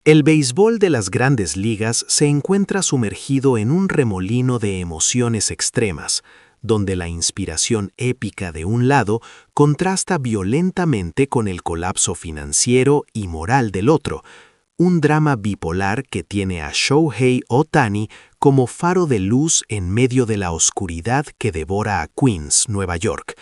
El béisbol de las grandes ligas se encuentra sumergido en un remolino de emociones extremas, donde la inspiración épica de un lado contrasta violentamente con el colapso financiero y moral del otro, un drama bipolar que tiene a Shohei Ohtani como faro de luz en medio de la oscuridad que devora a Queens, Nueva York,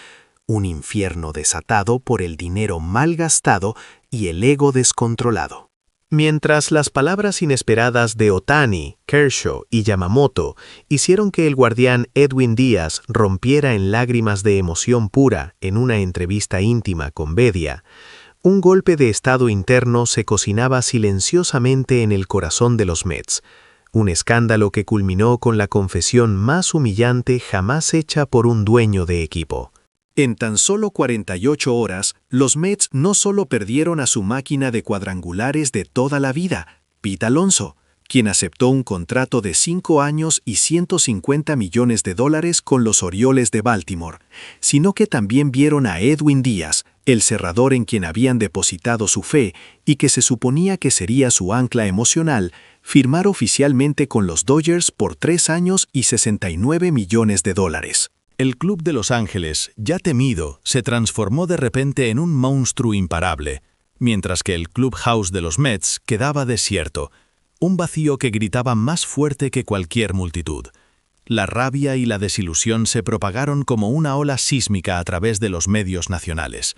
un infierno desatado por el dinero mal gastado y el ego descontrolado. Mientras las palabras inesperadas de Ohtani, Kershaw y Yamamoto hicieron que el guardián Edwin Díaz rompiera en lágrimas de emoción pura en una entrevista íntima con Bedia, un golpe de estado interno se cocinaba silenciosamente en el corazón de los Mets, un escándalo que culminó con la confesión más humillante jamás hecha por un dueño de equipo. En tan solo 48 horas, los Mets no solo perdieron a su máquina de cuadrangulares de toda la vida, Pete Alonso, quien aceptó un contrato de 5 años y $150 millones con los Orioles de Baltimore, sino que también vieron a Edwin Díaz, el cerrador en quien habían depositado su fe y que se suponía que sería su ancla emocional, firmar oficialmente con los Dodgers por 3 años y $69 millones. El club de Los Ángeles, ya temido, se transformó de repente en un monstruo imparable, mientras que el clubhouse de los Mets quedaba desierto, un vacío que gritaba más fuerte que cualquier multitud. La rabia y la desilusión se propagaron como una ola sísmica a través de los medios nacionales.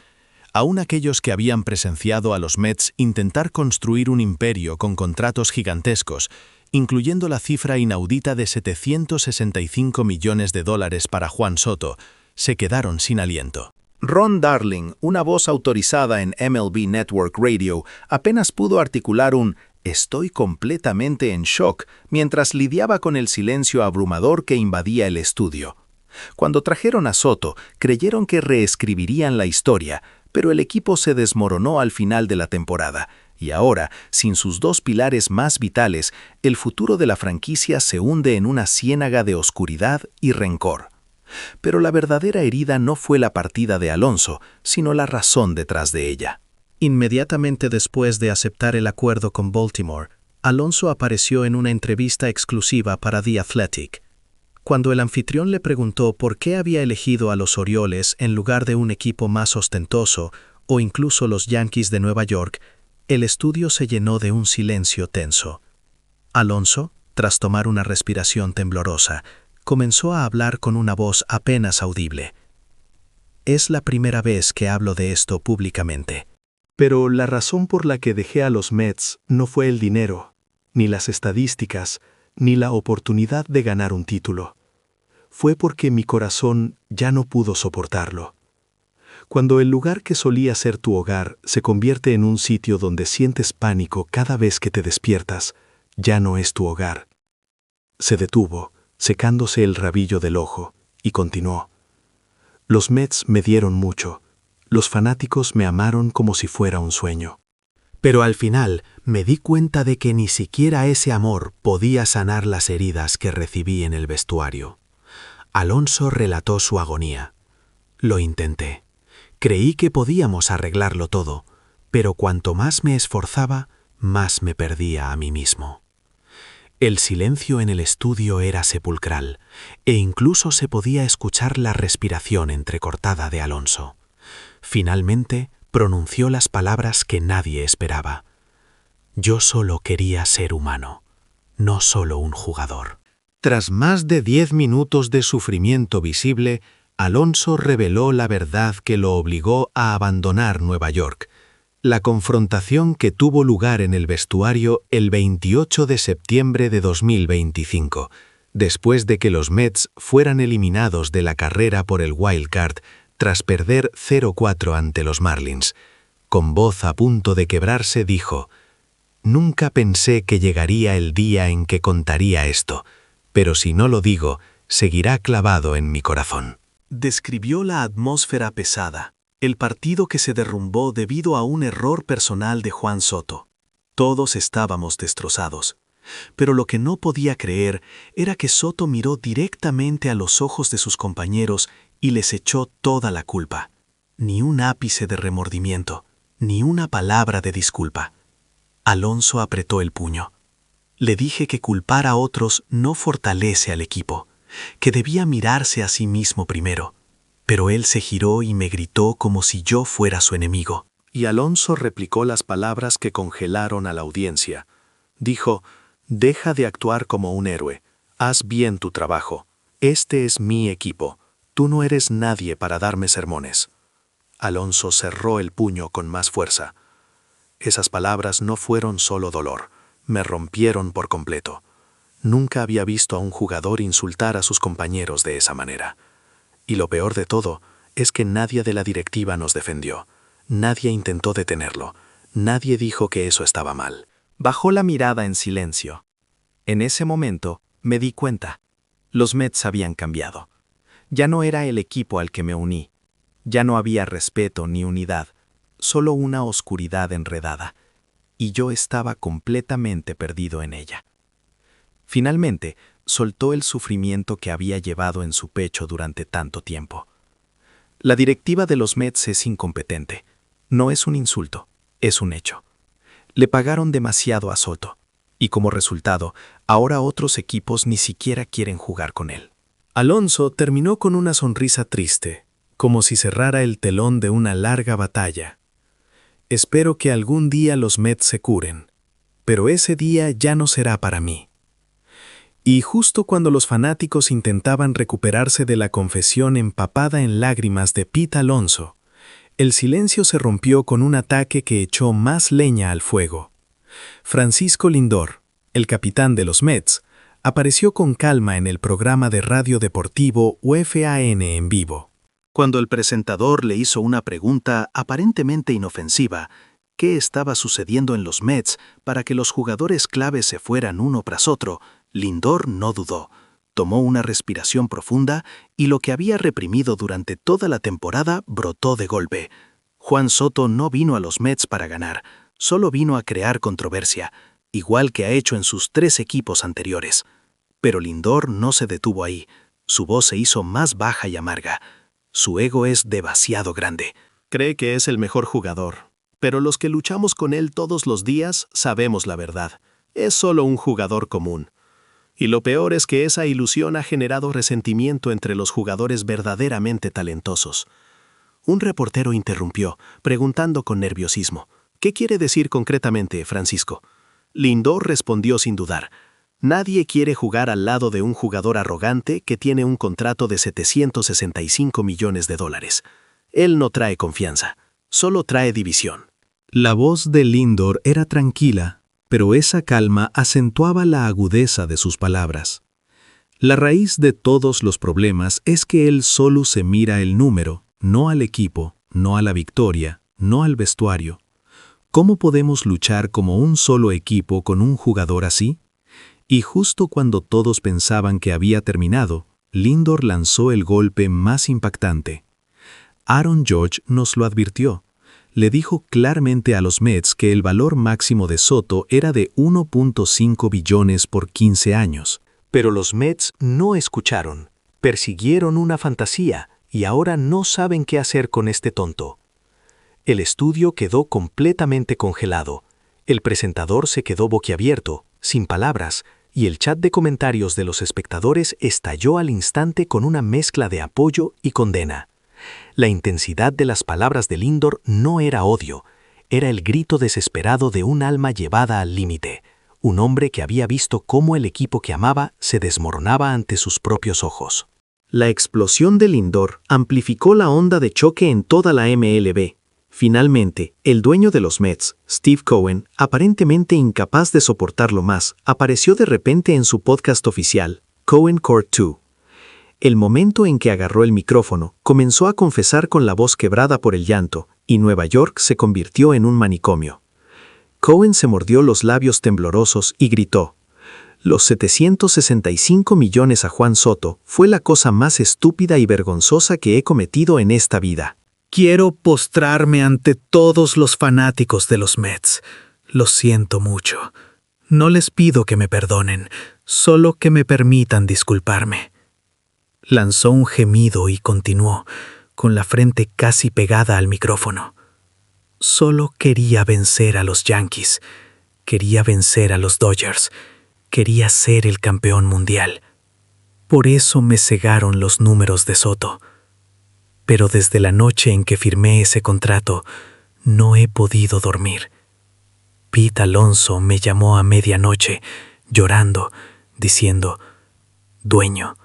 Aún aquellos que habían presenciado a los Mets intentar construir un imperio con contratos gigantescos, incluyendo la cifra inaudita de $765 millones para Juan Soto, se quedaron sin aliento. Ron Darling, una voz autorizada en MLB Network Radio, apenas pudo articular un «estoy completamente en shock» mientras lidiaba con el silencio abrumador que invadía el estudio. Cuando trajeron a Soto, creyeron que reescribirían la historia, pero el equipo se desmoronó al final de la temporada, y ahora, sin sus 2 pilares más vitales, el futuro de la franquicia se hunde en una ciénaga de oscuridad y rencor. Pero la verdadera herida no fue la partida de Alonso, sino la razón detrás de ella. Inmediatamente después de aceptar el acuerdo con Baltimore, Alonso apareció en una entrevista exclusiva para The Athletic. Cuando el anfitrión le preguntó por qué había elegido a los Orioles en lugar de un equipo más ostentoso, o incluso los Yankees de Nueva York, el estudio se llenó de un silencio tenso. Alonso, tras tomar una respiración temblorosa, comenzó a hablar con una voz apenas audible. «Es la primera vez que hablo de esto públicamente. Pero la razón por la que dejé a los Mets no fue el dinero, ni las estadísticas, ni la oportunidad de ganar un título. Fue porque mi corazón ya no pudo soportarlo. Cuando el lugar que solía ser tu hogar se convierte en un sitio donde sientes pánico cada vez que te despiertas, ya no es tu hogar». Se detuvo, secándose el rabillo del ojo, y continuó. «Los Mets me dieron mucho. Los fanáticos me amaron como si fuera un sueño. Pero al final me di cuenta de que ni siquiera ese amor podía sanar las heridas que recibí en el vestuario». Alonso relató su agonía. «Lo intenté. Creí que podíamos arreglarlo todo, pero cuanto más me esforzaba, más me perdía a mí mismo». El silencio en el estudio era sepulcral, e incluso se podía escuchar la respiración entrecortada de Alonso. Finalmente, pronunció las palabras que nadie esperaba. «Yo solo quería ser humano, no solo un jugador». Tras más de 10 minutos de sufrimiento visible, Alonso reveló la verdad que lo obligó a abandonar Nueva York. La confrontación que tuvo lugar en el vestuario el 28 de septiembre de 2025, después de que los Mets fueran eliminados de la carrera por el Wild Card tras perder 0-4 ante los Marlins. Con voz a punto de quebrarse dijo: «Nunca pensé que llegaría el día en que contaría esto, pero si no lo digo, seguirá clavado en mi corazón». Describió la atmósfera pesada, el partido que se derrumbó debido a un error personal de Juan Soto. Todos estábamos destrozados, pero lo que no podía creer era que Soto miró directamente a los ojos de sus compañeros y les echó toda la culpa. Ni un ápice de remordimiento, ni una palabra de disculpa. Alonso apretó el puño. Le dije que culpar a otros no fortalece al equipo, que debía mirarse a sí mismo primero. Pero él se giró y me gritó como si yo fuera su enemigo. Y Alonso replicó las palabras que congelaron a la audiencia. Dijo: «Deja de actuar como un héroe. Haz bien tu trabajo. Este es mi equipo. Tú no eres nadie para darme sermones». Alonso cerró el puño con más fuerza. Esas palabras no fueron solo dolor, me rompieron por completo. Nunca había visto a un jugador insultar a sus compañeros de esa manera. Y lo peor de todo es que nadie de la directiva nos defendió. Nadie intentó detenerlo. Nadie dijo que eso estaba mal. Bajó la mirada en silencio. En ese momento me di cuenta. Los Mets habían cambiado. Ya no era el equipo al que me uní. Ya no había respeto ni unidad, solo una oscuridad enredada, y yo estaba completamente perdido en ella. Finalmente, soltó el sufrimiento que había llevado en su pecho durante tanto tiempo. La directiva de los Mets es incompetente. No es un insulto, es un hecho. Le pagaron demasiado a Soto, y como resultado, ahora otros equipos ni siquiera quieren jugar con él. Alonso terminó con una sonrisa triste, como si cerrara el telón de una larga batalla. Espero que algún día los Mets se curen, pero ese día ya no será para mí. Y justo cuando los fanáticos intentaban recuperarse de la confesión empapada en lágrimas de Pete Alonso, el silencio se rompió con un ataque que echó más leña al fuego. Francisco Lindor, el capitán de los Mets, apareció con calma en el programa de radio deportivo UFAN en vivo. Cuando el presentador le hizo una pregunta aparentemente inofensiva, ¿qué estaba sucediendo en los Mets para que los jugadores claves se fueran uno tras otro? Lindor no dudó. Tomó una respiración profunda y lo que había reprimido durante toda la temporada brotó de golpe. Juan Soto no vino a los Mets para ganar, solo vino a crear controversia, igual que ha hecho en sus 3 equipos anteriores. Pero Lindor no se detuvo ahí. Su voz se hizo más baja y amarga. Su ego es demasiado grande. Cree que es el mejor jugador, pero los que luchamos con él todos los días sabemos la verdad. Es solo un jugador común. Y lo peor es que esa ilusión ha generado resentimiento entre los jugadores verdaderamente talentosos. Un reportero interrumpió, preguntando con nerviosismo: «¿Qué quiere decir concretamente, Francisco?». Lindor respondió sin dudar: «Nadie quiere jugar al lado de un jugador arrogante que tiene un contrato de $765 millones. Él no trae confianza, solo trae división». La voz de Lindor era tranquila, pero esa calma acentuaba la agudeza de sus palabras. La raíz de todos los problemas es que él solo se mira el número, no al equipo, no a la victoria, no al vestuario. ¿Cómo podemos luchar como un solo equipo con un jugador así? Y justo cuando todos pensaban que había terminado, Lindor lanzó el golpe más impactante. Aaron Judge nos lo advirtió. Le dijo claramente a los Mets que el valor máximo de Soto era de 1.5 billones por 15 años. Pero los Mets no escucharon, persiguieron una fantasía y ahora no saben qué hacer con este tonto. El estudio quedó completamente congelado. El presentador se quedó boquiabierto, sin palabras, y el chat de comentarios de los espectadores estalló al instante con una mezcla de apoyo y condena. La intensidad de las palabras de Lindor no era odio, era el grito desesperado de un alma llevada al límite, un hombre que había visto cómo el equipo que amaba se desmoronaba ante sus propios ojos. La explosión de Lindor amplificó la onda de choque en toda la MLB. Finalmente, el dueño de los Mets, Steve Cohen, aparentemente incapaz de soportarlo más, apareció de repente en su podcast oficial, Cohen Court 2. El momento en que agarró el micrófono, comenzó a confesar con la voz quebrada por el llanto, y Nueva York se convirtió en un manicomio. Cohen se mordió los labios temblorosos y gritó: «Los 765 millones a Juan Soto fue la cosa más estúpida y vergonzosa que he cometido en esta vida. Quiero postrarme ante todos los fanáticos de los Mets. Lo siento mucho. No les pido que me perdonen, solo que me permitan disculparme». Lanzó un gemido y continuó, con la frente casi pegada al micrófono. «Solo quería vencer a los Yankees. Quería vencer a los Dodgers. Quería ser el campeón mundial. Por eso me cegaron los números de Soto. Pero desde la noche en que firmé ese contrato, no he podido dormir. Pete Alonso me llamó a medianoche, llorando, diciendo: «Dueño,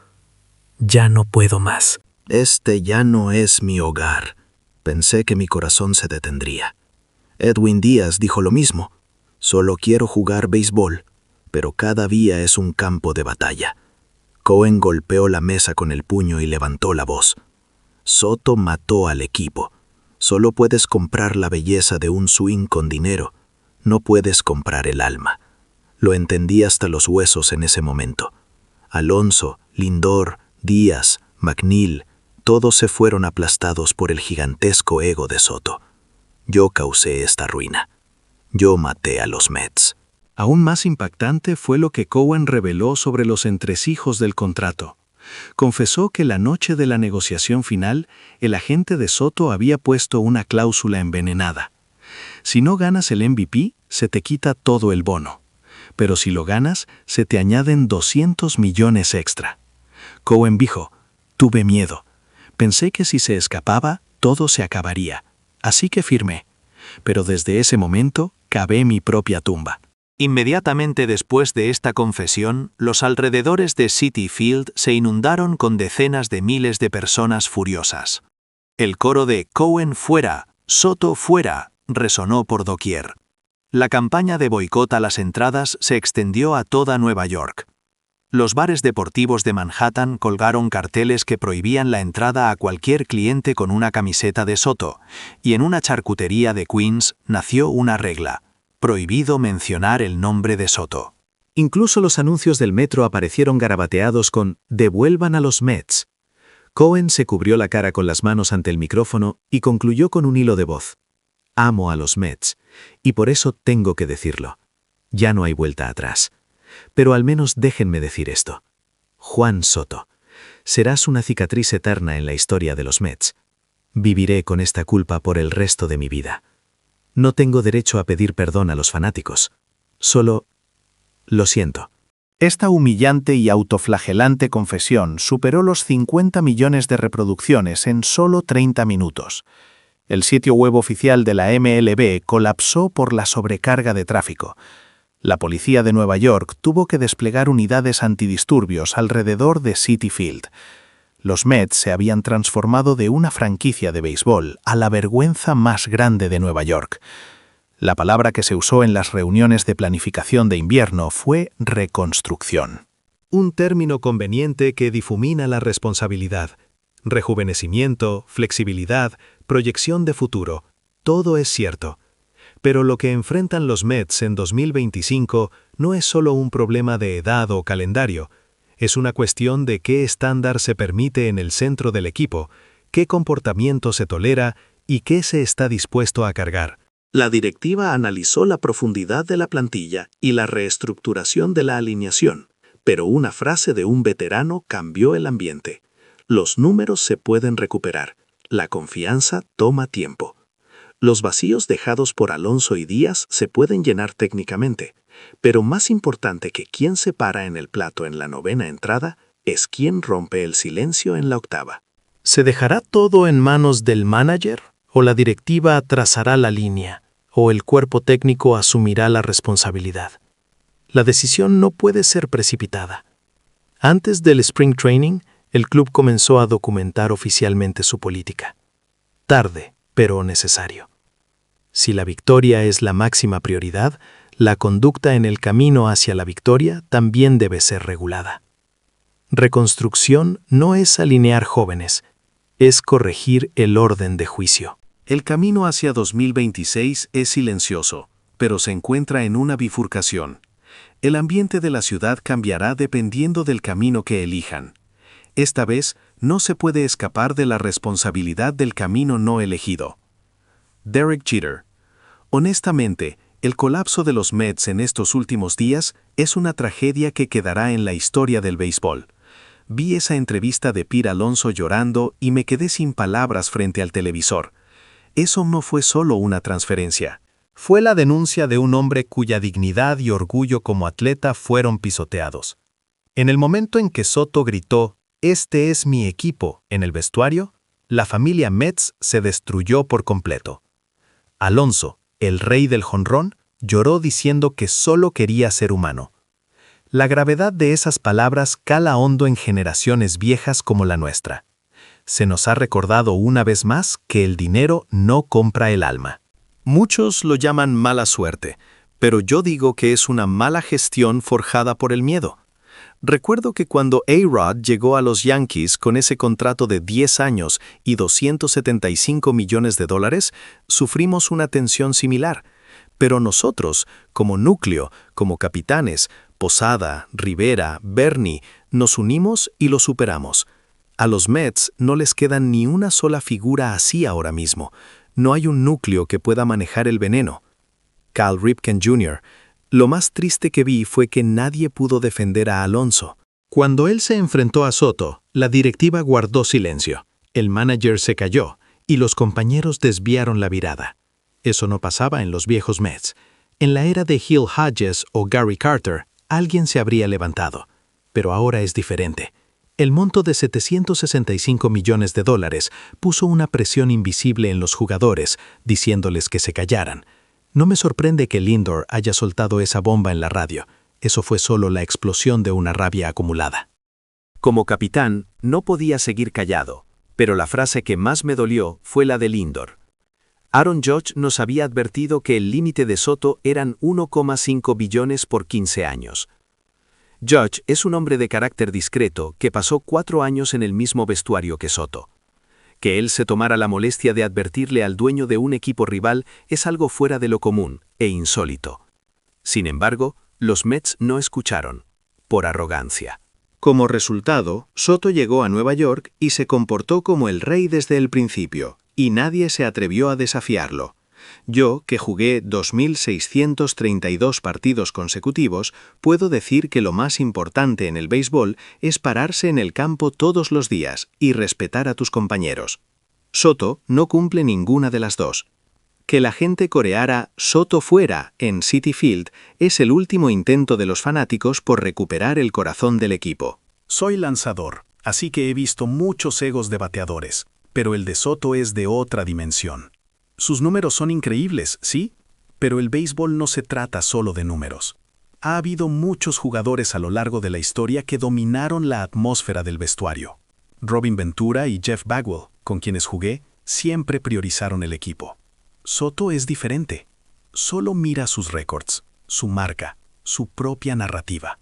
ya no puedo más». Este ya no es mi hogar. Pensé que mi corazón se detendría. Edwin Díaz dijo lo mismo. Solo quiero jugar béisbol, pero cada día es un campo de batalla. Cohen golpeó la mesa con el puño y levantó la voz. Soto mató al equipo. Solo puedes comprar la belleza de un swing con dinero. No puedes comprar el alma. Lo entendí hasta los huesos en ese momento. Alonso, Lindor, Díaz, McNeil, todos se fueron aplastados por el gigantesco ego de Soto. Yo causé esta ruina. Yo maté a los Mets. Aún más impactante fue lo que Cohen reveló sobre los entresijos del contrato. Confesó que la noche de la negociación final, el agente de Soto había puesto una cláusula envenenada. Si no ganas el MVP, se te quita todo el bono. Pero si lo ganas, se te añaden 200 millones extra. Cohen dijo: «Tuve miedo. Pensé que si se escapaba, todo se acabaría. Así que firmé. Pero desde ese momento, cavé mi propia tumba». Inmediatamente después de esta confesión, los alrededores de Citi Field se inundaron con decenas de miles de personas furiosas. El coro de «Cohen fuera, Soto fuera» resonó por doquier. La campaña de boicot a las entradas se extendió a toda Nueva York. Los bares deportivos de Manhattan colgaron carteles que prohibían la entrada a cualquier cliente con una camiseta de Soto, y en una charcutería de Queens nació una regla: prohibido mencionar el nombre de Soto. Incluso los anuncios del metro aparecieron garabateados con «Devuelvan a los Mets». Cohen se cubrió la cara con las manos ante el micrófono y concluyó con un hilo de voz: «Amo a los Mets, y por eso tengo que decirlo. Ya no hay vuelta atrás. Pero al menos déjenme decir esto. Juan Soto, serás una cicatriz eterna en la historia de los Mets. Viviré con esta culpa por el resto de mi vida. No tengo derecho a pedir perdón a los fanáticos. Solo lo siento». Esta humillante y autoflagelante confesión superó los 50 millones de reproducciones en solo 30 minutos. El sitio web oficial de la MLB colapsó por la sobrecarga de tráfico. La policía de Nueva York tuvo que desplegar unidades antidisturbios alrededor de Citi Field. Los Mets se habían transformado de una franquicia de béisbol a la vergüenza más grande de Nueva York. La palabra que se usó en las reuniones de planificación de invierno fue reconstrucción. Un término conveniente que difumina la responsabilidad. Rejuvenecimiento, flexibilidad, proyección de futuro. Todo es cierto. Pero lo que enfrentan los Mets en 2025 no es solo un problema de edad o calendario. Es una cuestión de qué estándar se permite en el centro del equipo, qué comportamiento se tolera y qué se está dispuesto a cargar. La directiva analizó la profundidad de la plantilla y la reestructuración de la alineación, pero una frase de un veterano cambió el ambiente. Los números se pueden recuperar. La confianza toma tiempo. Los vacíos dejados por Alonso y Díaz se pueden llenar técnicamente, pero más importante que quién se para en el plato en la novena entrada es quién rompe el silencio en la octava. ¿Se dejará todo en manos del manager? ¿O la directiva trazará la línea? ¿O el cuerpo técnico asumirá la responsabilidad? La decisión no puede ser precipitada. Antes del Spring Training, el club comenzó a documentar oficialmente su política. Tarde, pero necesario. Si la victoria es la máxima prioridad, la conducta en el camino hacia la victoria también debe ser regulada. Reconstrucción no es alinear jóvenes, es corregir el orden de juicio. El camino hacia 2026 es silencioso, pero se encuentra en una bifurcación. El ambiente de la ciudad cambiará dependiendo del camino que elijan. Esta vez, no se puede escapar de la responsabilidad del camino no elegido. Derek Jeter. Honestamente, el colapso de los Mets en estos últimos días es una tragedia que quedará en la historia del béisbol. Vi esa entrevista de Pete Alonso llorando y me quedé sin palabras frente al televisor. Eso no fue solo una transferencia. fue la denuncia de un hombre cuya dignidad y orgullo como atleta fueron pisoteados. En el momento en que Soto gritó, "Este es mi equipo", en el vestuario, la familia Mets se destruyó por completo. Alonso, el rey del jonrón, lloró diciendo que solo quería ser humano. La gravedad de esas palabras cala hondo en generaciones viejas como la nuestra. Se nos ha recordado una vez más que el dinero no compra el alma. Muchos lo llaman mala suerte, pero yo digo que es una mala gestión forjada por el miedo. Recuerdo que cuando A-Rod llegó a los Yankees con ese contrato de 10 años y $275 millones, sufrimos una tensión similar. Pero nosotros, como núcleo, como capitanes, Posada, Rivera, Bernie, nos unimos y lo superamos. A los Mets no les queda ni una sola figura así ahora mismo. No hay un núcleo que pueda manejar el veneno. Cal Ripken Jr., lo más triste que vi fue que nadie pudo defender a Alonso. Cuando él se enfrentó a Soto, la directiva guardó silencio. El manager se calló y los compañeros desviaron la mirada. Eso no pasaba en los viejos Mets. En la era de Hill Hodges o Gary Carter, alguien se habría levantado. Pero ahora es diferente. El monto de $765 millones puso una presión invisible en los jugadores, diciéndoles que se callaran. No me sorprende que Lindor haya soltado esa bomba en la radio. Eso fue solo la explosión de una rabia acumulada. Como capitán, no podía seguir callado, pero la frase que más me dolió fue la de Lindor. Aaron Judge nos había advertido que el límite de Soto eran 1,5 billones por 15 años. Judge es un hombre de carácter discreto que pasó 4 años en el mismo vestuario que Soto. Que él se tomara la molestia de advertirle al dueño de un equipo rival es algo fuera de lo común e insólito. Sin embargo, los Mets no escucharon, por arrogancia. Como resultado, Soto llegó a Nueva York y se comportó como el rey desde el principio, y nadie se atrevió a desafiarlo. Yo, que jugué 2.632 partidos consecutivos, puedo decir que lo más importante en el béisbol es pararse en el campo todos los días y respetar a tus compañeros. Soto no cumple ninguna de las dos. Que la gente coreara "Soto fuera" en Citi Field es el último intento de los fanáticos por recuperar el corazón del equipo. Soy lanzador, así que he visto muchos egos de bateadores, pero el de Soto es de otra dimensión. Sus números son increíbles, ¿sí? Pero el béisbol no se trata solo de números. Ha habido muchos jugadores a lo largo de la historia que dominaron la atmósfera del vestuario. Robin Ventura y Jeff Bagwell, con quienes jugué, siempre priorizaron el equipo. Soto es diferente. Solo mira sus récords, su marca, su propia narrativa.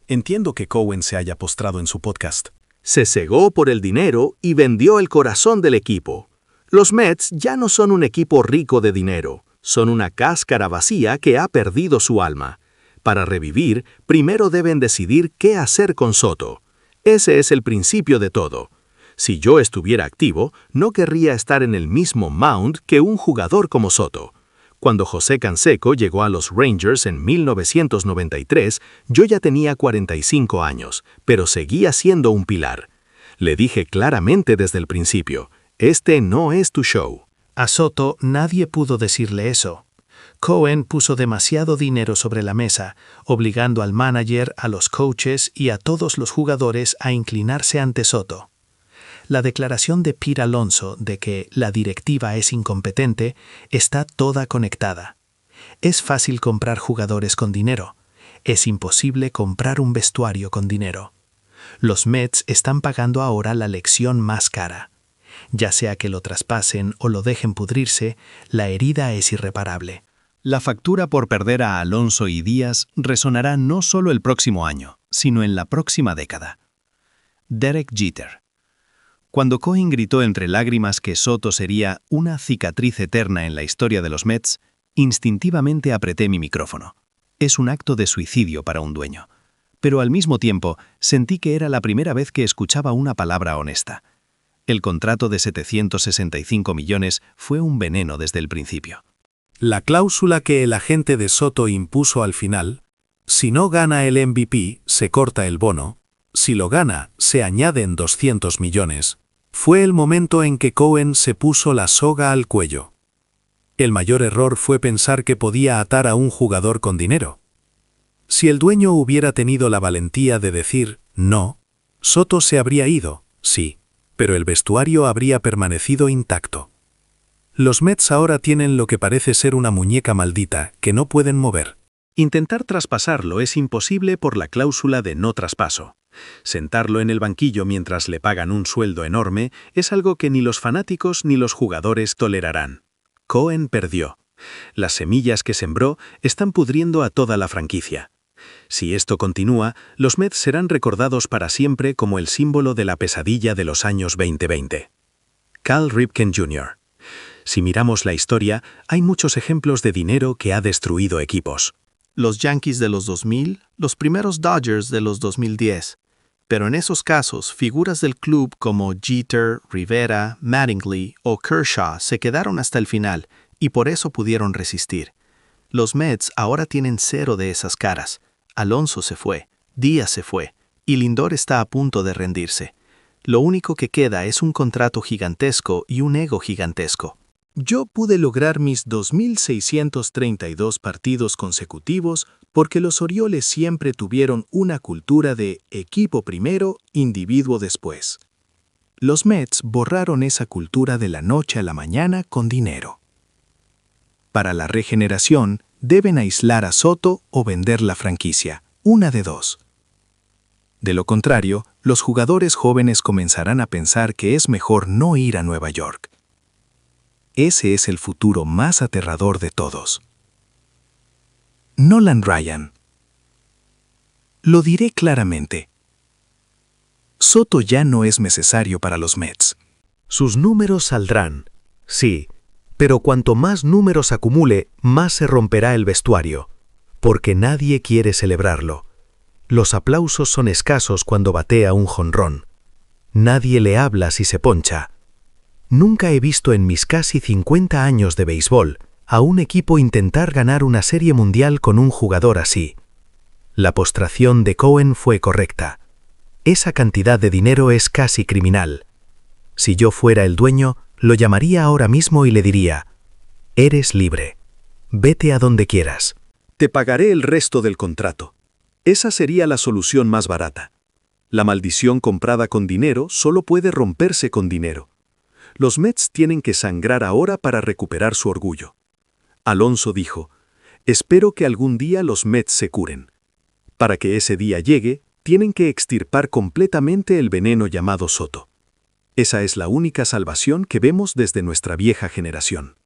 Entiendo que Cohen se haya postrado en su podcast. Se cegó por el dinero y vendió el corazón del equipo. Los Mets ya no son un equipo rico de dinero, son una cáscara vacía que ha perdido su alma. Para revivir, primero deben decidir qué hacer con Soto. Ese es el principio de todo. Si yo estuviera activo, no querría estar en el mismo mound que un jugador como Soto. Cuando José Canseco llegó a los Rangers en 1993, yo ya tenía 45 años, pero seguía siendo un pilar. Le dije claramente desde el principio, este no es tu show. A Soto nadie pudo decirle eso. Cohen puso demasiado dinero sobre la mesa, obligando al manager, a los coaches y a todos los jugadores a inclinarse ante Soto. La declaración de Pete Alonso de que la directiva es incompetente está toda conectada. Es fácil comprar jugadores con dinero. Es imposible comprar un vestuario con dinero. Los Mets están pagando ahora la lección más cara. Ya sea que lo traspasen o lo dejen pudrirse, la herida es irreparable. La factura por perder a Alonso y Díaz resonará no solo el próximo año, sino en la próxima década. Derek Jeter. Cuando Cohen gritó entre lágrimas que Soto sería una cicatriz eterna en la historia de los Mets, instintivamente apreté mi micrófono. Es un acto de suicidio para un dueño. Pero al mismo tiempo, sentí que era la primera vez que escuchaba una palabra honesta. El contrato de 765 millones fue un veneno desde el principio. La cláusula que el agente de Soto impuso al final, si no gana el MVP, se corta el bono, si lo gana, se añaden 200 millones, fue el momento en que Cohen se puso la soga al cuello. El mayor error fue pensar que podía atar a un jugador con dinero. Si el dueño hubiera tenido la valentía de decir no, Soto se habría ido, sí, pero el vestuario habría permanecido intacto. Los Mets ahora tienen lo que parece ser una muñeca maldita que no pueden mover. Intentar traspasarlo es imposible por la cláusula de no traspaso. Sentarlo en el banquillo mientras le pagan un sueldo enorme es algo que ni los fanáticos ni los jugadores tolerarán. Cohen perdió. Las semillas que sembró están pudriendo a toda la franquicia. Si esto continúa, los Mets serán recordados para siempre como el símbolo de la pesadilla de los años 2020. Cal Ripken Jr. Si miramos la historia, hay muchos ejemplos de dinero que ha destruido equipos. Los Yankees de los 2000, los primeros Dodgers de los 2010. Pero en esos casos, figuras del club como Jeter, Rivera, Mattingly o Kershaw se quedaron hasta el final y por eso pudieron resistir. Los Mets ahora tienen 0 de esas caras. Alonso se fue, Díaz se fue y Lindor está a punto de rendirse. Lo único que queda es un contrato gigantesco y un ego gigantesco. Yo pude lograr mis 2.632 partidos consecutivos porque los Orioles siempre tuvieron una cultura de equipo primero, individuo después. Los Mets borraron esa cultura de la noche a la mañana con dinero. Para la regeneración, deben aislar a Soto o vender la franquicia, una de dos. De lo contrario, los jugadores jóvenes comenzarán a pensar que es mejor no ir a Nueva York. Ese es el futuro más aterrador de todos. Nolan Ryan. Lo diré claramente. Soto ya no es necesario para los Mets. Sus números saldrán, sí, pero cuanto más números acumule, más se romperá el vestuario, porque nadie quiere celebrarlo. Los aplausos son escasos cuando batea un jonrón. Nadie le habla si se poncha. Nunca he visto en mis casi 50 años de béisbol a un equipo intentar ganar una serie mundial con un jugador así. La postración de Cohen fue correcta. Esa cantidad de dinero es casi criminal. Si yo fuera el dueño, lo llamaría ahora mismo y le diría: eres libre. Vete a donde quieras. Te pagaré el resto del contrato. Esa sería la solución más barata. La maldición comprada con dinero solo puede romperse con dinero. Los Mets tienen que sangrar ahora para recuperar su orgullo. Alonso dijo: espero que algún día los Mets se curen. Para que ese día llegue, tienen que extirpar completamente el veneno llamado Soto. Esa es la única salvación que vemos desde nuestra vieja generación.